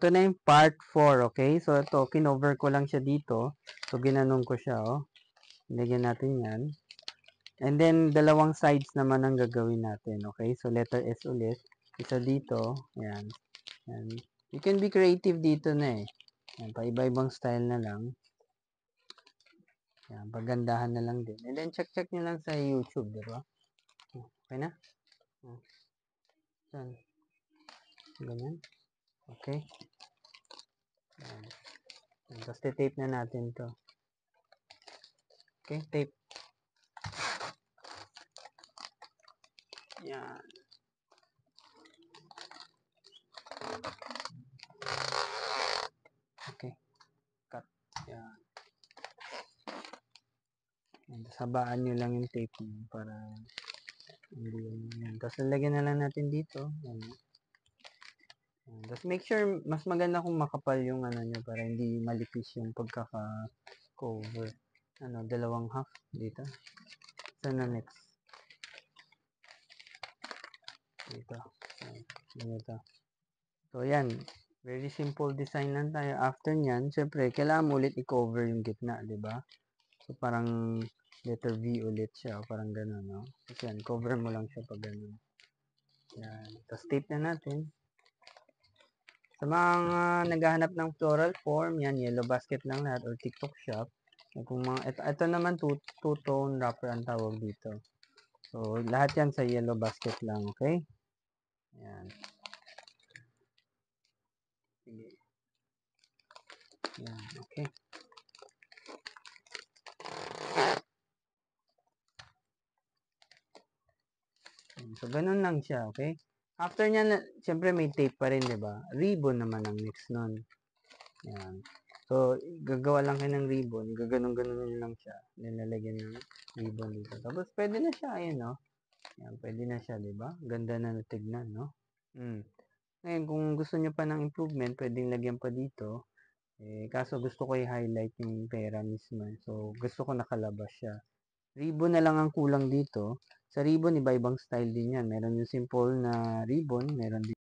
ito na yung part 4, okay? So, ito, kinover ko lang siya dito. So, ginanong ko siya, oh. Lagyan natin yan. And then, dalawang sides naman ang gagawin natin, okay? So, letter S ulit. Isa dito. Yan. Yan. You can be creative dito na eh. Yan, pa-iba-ibang style na lang. Yan, pagandahan na lang din. And then, check nyo lang sa YouTube, di ba? Okay na? Yan. Ganyan. Okay. Yan. Tapos, tape na natin to. Okay, tape. Yan. Okay. Cut. Yan. Tapos, habaan nyo lang yung tape nyo para hindi yan. Tapos, lalagyan na lang natin dito. Yan. Tapos, make sure, mas maganda kung makapal yung ano nyo para hindi malipis yung pagkaka-cover. Ano, dalawang half dito. Saan na next? Dito. Dito. So, yan. Very simple design lang tayo. After nyan, syempre, kailangan mo ulit i-cover yung gitna, di ba? So, parang letter V ulit siya. Parang gano'n, no? So, yan. Cover mo lang siya pag gano'n. Yan. Tapos, tape na natin. Sa mga naghahanap ng floral form, yan, yellow basket lang lahat or TikTok shop. Kung mga, ito naman, two-tone wrapper ang tawag dito. So, lahat yan sa yellow basket lang, okay? Yan. Sige. Yan, okay. So, ganun lang siya, okay? After niya, siyempre may tape pa rin, di ba? Ribbon naman ang next nun. Yan. So, gagawa lang kayo ng ribbon. Gaganon-ganon nyo lang siya. Nilalagyan ng ribbon dito. Tapos, pwede na siya, ayun, no? Yan, pwede na siya, di ba? Ganda na natignan, no? Ngayon, kung gusto nyo pa ng improvement, pwedeng lagyan pa dito. Kaso gusto ko i-highlight yung pera mismo. So, gusto ko nakalabas siya. Ribbon na lang ang kulang dito. Sa ribbon, iba-ibang style din yan. Meron yung simple na ribbon, meron din